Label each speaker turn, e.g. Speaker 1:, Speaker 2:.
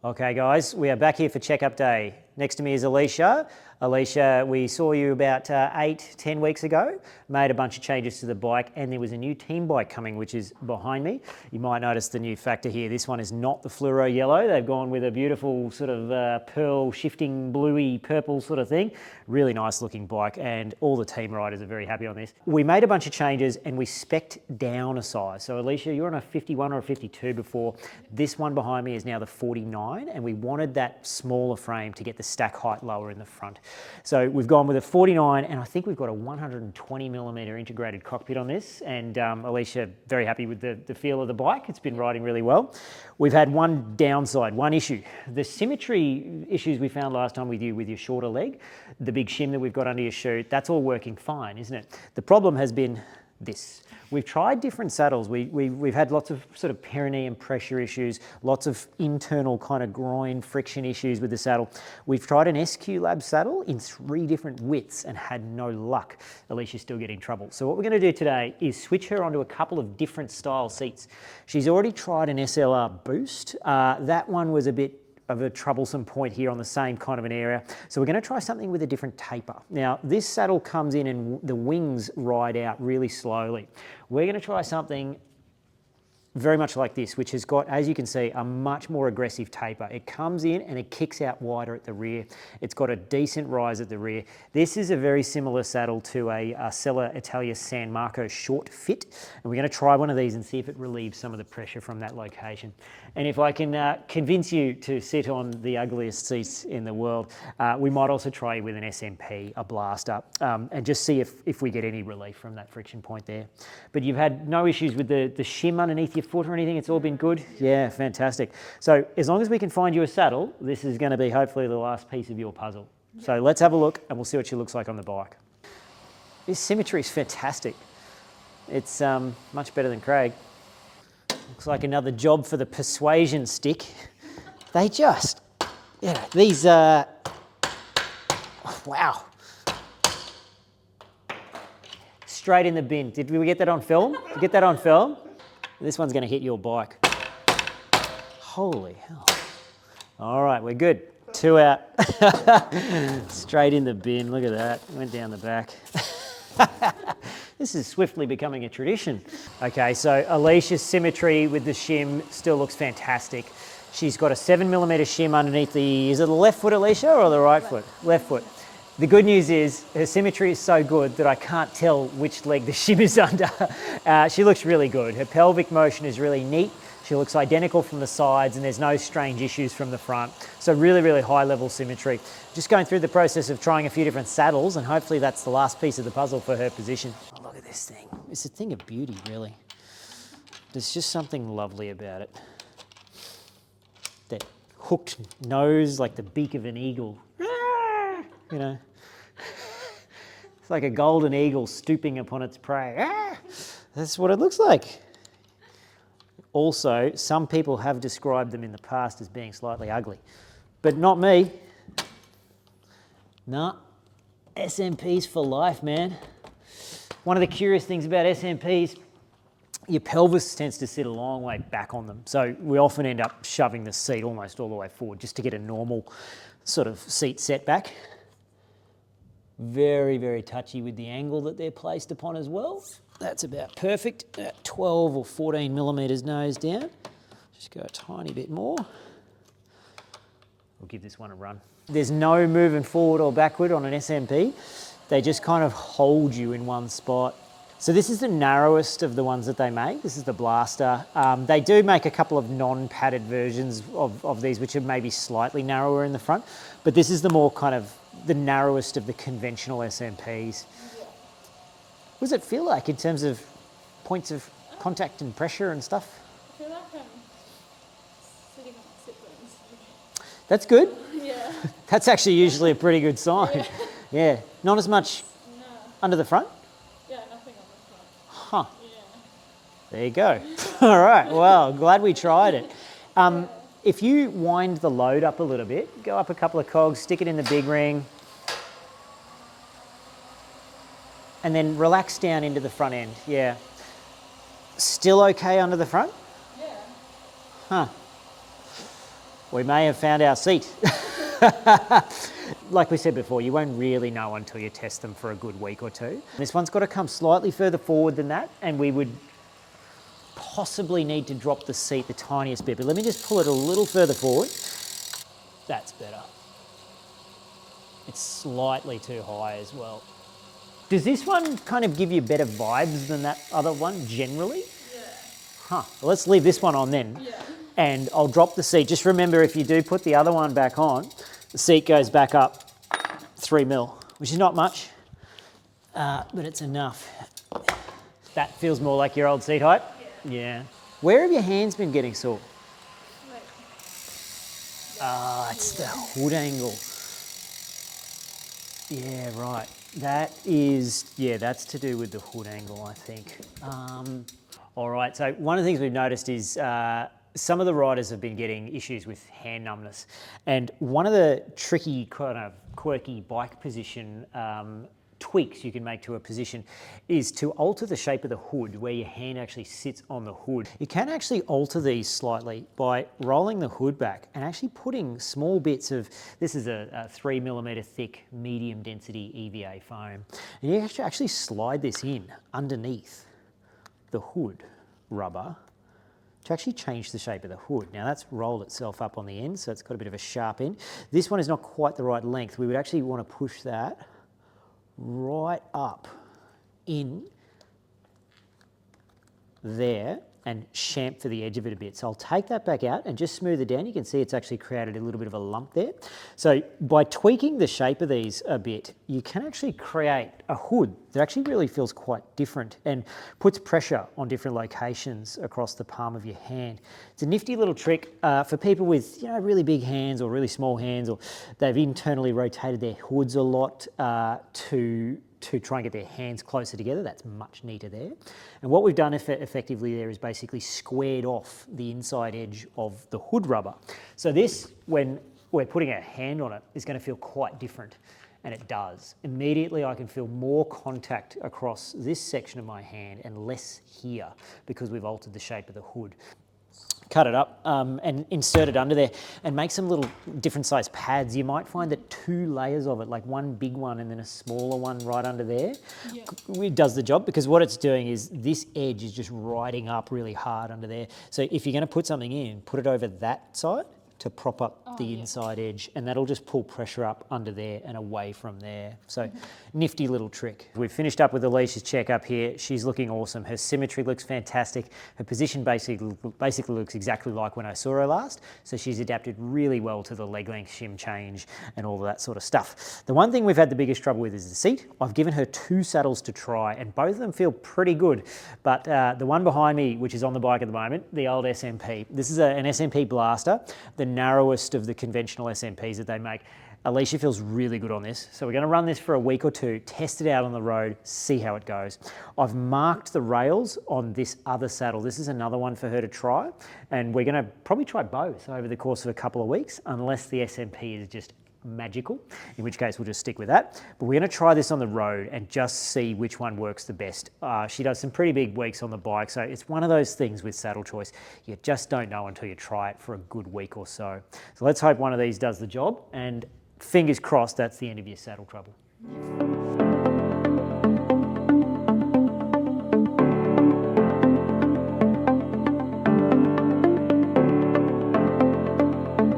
Speaker 1: Okay guys, we are back here for checkup day. Next to me is Alisha. Alisha, we saw you about 8-10 weeks ago, made a bunch of changes to the bike, and there was a new team bike coming, which is behind me. You might notice the new factor here. This one is not the fluoro yellow. They've gone with a beautiful sort of pearl shifting bluey purple sort of thing. Really nice looking bike, and all the team riders are very happy on this. We made a bunch of changes and we spec'd down a size. So Alisha, you're on a 51 or a 52 before. This one behind me is now the 49, and we wanted that smaller frame to get the stack height lower in the front. So we've gone with a 49, and I think we've got a 120mm integrated cockpit on this, and Alisha, very happy with the feel of the bike. It's been riding really well. We've had one downside, one issue. The symmetry issues we found last time with you with your shorter leg, the big shim that we've got under your shoe, that's all working fine, isn't it? The problem has been this. We've tried different saddles. We've had lots of sort of perineum pressure issues, lots of internal kind of groin friction issues with the saddle. We've tried an SQ Lab saddle in 3 different widths and had no luck. Alicia's still getting trouble. So what we're going to do today is switch her onto a couple of different style seats. She's already tried an SLR Boost. That one was a bit of a troublesome point here on the same kind of an area. So we're going to try something with a different taper. Now, this saddle comes in and the wings ride out really slowly. We're going to try something very much like this, which has got, as you can see, a much more aggressive taper. It comes in and it kicks out wider at the rear. It's got a decent rise at the rear. This is a very similar saddle to a Sella Italia San Marco short fit. And we're going to try one of these and see if it relieves some of the pressure from that location. And if I can convince you to sit on the ugliest seats in the world, we might also try with an SMP, a blaster, and just see if we get any relief from that friction point there. But you've had no issues with the shim underneath your foot or anything? It's all been good? Yeah, fantastic. So as long as we can find you a saddle, this is going to be hopefully the last piece of your puzzle. So let's have a look and we'll see what she looks like on the bike. This symmetry is fantastic. It's much better than Craig. Looks like another job for the persuasion stick. They just, these, wow. Straight in the bin. Did we get that on film? Did we get that on film? This one's going to hit your bike. Holy hell. All right, we're good. 2 out. Straight in the bin. Look at that. Went down the back. This is swiftly becoming a tradition. Okay, so Alicia's symmetry with the shim still looks fantastic. She's got a 7mm shim underneath the, is it the left foot, Alisha, or the right foot? Left foot. The good news is her symmetry is so good that I can't tell which leg the shim is under. She looks really good. Her pelvic motion is really neat. She looks identical from the sides and there's no strange issues from the front. So really, really high level symmetry. Just going through the process of trying a few different saddles and hopefully that's the last piece of the puzzle for her position. Oh, look at this thing. It's a thing of beauty, really. There's just something lovely about it. That hooked nose, like the beak of an eagle. You know, it's like a golden eagle stooping upon its prey. That's what it looks like. Also, some people have described them in the past as being slightly ugly, but not me. Nah, SMPs for life, man. One of the curious things about SMPs, your pelvis tends to sit a long way back on them. So we often end up shoving the seat almost all the way forward just to get a normal sort of seat setback. Very, very touchy with the angle that they're placed upon as well. That's about perfect. 12 or 14mm nose down. Just go a tiny bit more. We'll give this one a run. There's no moving forward or backward on an SMP. They just kind of hold you in one spot. So this is the narrowest of the ones that they make. This is the blaster. They do make a couple of non-padded versions of these, which are maybe slightly narrower in the front, but this is the more kind of the narrowest of the conventional SMPs. What does it feel like in terms of points of contact and pressure and stuff?
Speaker 2: I feel like I'm sitting on my siblings.
Speaker 1: That's good.
Speaker 2: Yeah.
Speaker 1: That's actually usually a pretty good sign. Yeah. Not as much under the front?
Speaker 2: Yeah, nothing on the front.
Speaker 1: Huh.
Speaker 2: Yeah.
Speaker 1: There you go. All right, well, glad we tried it. If you wind the load up a little bit, go up a couple of cogs, stick it in the big ring, and then relax down into the front end. Yeah. Still okay under the front?
Speaker 2: Yeah.
Speaker 1: Huh. We may have found our seat. Like we said before, you won't really know until you test them for a good week or two. This one's got to come slightly further forward than that, and we would possibly need to drop the seat the tiniest bit, but let me just pull it a little further forward. That's better. It's slightly too high as well. Does this one kind of give you better vibes than that other one generally?
Speaker 2: Yeah.
Speaker 1: Huh, well, let's leave this one on then.
Speaker 2: Yeah.
Speaker 1: And I'll drop the seat. Just remember, if you do put the other one back on, the seat goes back up 3 mil, which is not much, but it's enough. That feels more like your old seat height? Yeah. Where have your hands been getting sore?
Speaker 2: Right.
Speaker 1: It's the hood angle. Yeah, right. That is, yeah, that's to do with the hood angle, I think. All right, so one of the things we've noticed is some of the riders have been getting issues with hand numbness. And one of the tricky, kind of quirky bike position tweaks you can make to a position is to alter the shape of the hood where your hand actually sits on the hood. You can actually alter these slightly by rolling the hood back and actually putting small bits of, this is a 3 millimeter thick medium density EVA foam. And you actually slide this in underneath the hood rubber to actually change the shape of the hood. Now that's rolled itself up on the end, so it's got a bit of a sharp end. This one is not quite the right length. We would actually want to push that right up in there and chamfer the edge of it a bit. So I'll take that back out and just smooth it down. You can see it's actually created a little bit of a lump there. So by tweaking the shape of these a bit, you can actually create a hood that actually really feels quite different and puts pressure on different locations across the palm of your hand. It's a nifty little trick for people with, you know, really big hands or really small hands, or they've internally rotated their hoods a lot to try and get their hands closer together. That's much neater there. And what we've done effectively there is basically squared off the inside edge of the hood rubber. So this, when we're putting our hand on it, is going to feel quite different, and it does. Immediately I can feel more contact across this section of my hand and less here because we've altered the shape of the hood. Cut it up and insert it under there and make some little different size pads. You might find that 2 layers of it, like one big one and then a smaller one right under there, it does the job, because what it's doing is this edge is just riding up really hard under there. So if you're going to put something in, put it over that side to prop up the inside edge, and that'll just pull pressure up under there and away from there. So nifty little trick. We've finished up with Alisha's checkup here. She's looking awesome. Her symmetry looks fantastic. Her position basically looks exactly like when I saw her last. So she's adapted really well to the leg length shim change and all of that sort of stuff. The one thing we've had the biggest trouble with is the seat. I've given her 2 saddles to try, and both of them feel pretty good. But the one behind me, which is on the bike at the moment, the old SMP, this is an SMP Blaster, the narrowest of the conventional SMPs that they make. Alisha feels really good on this. So we're going to run this for a week or two, test it out on the road, see how it goes. I've marked the rails on this other saddle. This is another one for her to try, and we're going to probably try both over the course of a couple of weeks, unless the SMP is just magical, in which case we'll just stick with that. But we're going to try this on the road and just see which one works the best. She does some pretty big weeks on the bike, so it's one of those things with saddle choice. You just don't know until you try it for a good week or so. So let's hope one of these does the job, and fingers crossed that's the end of your saddle trouble.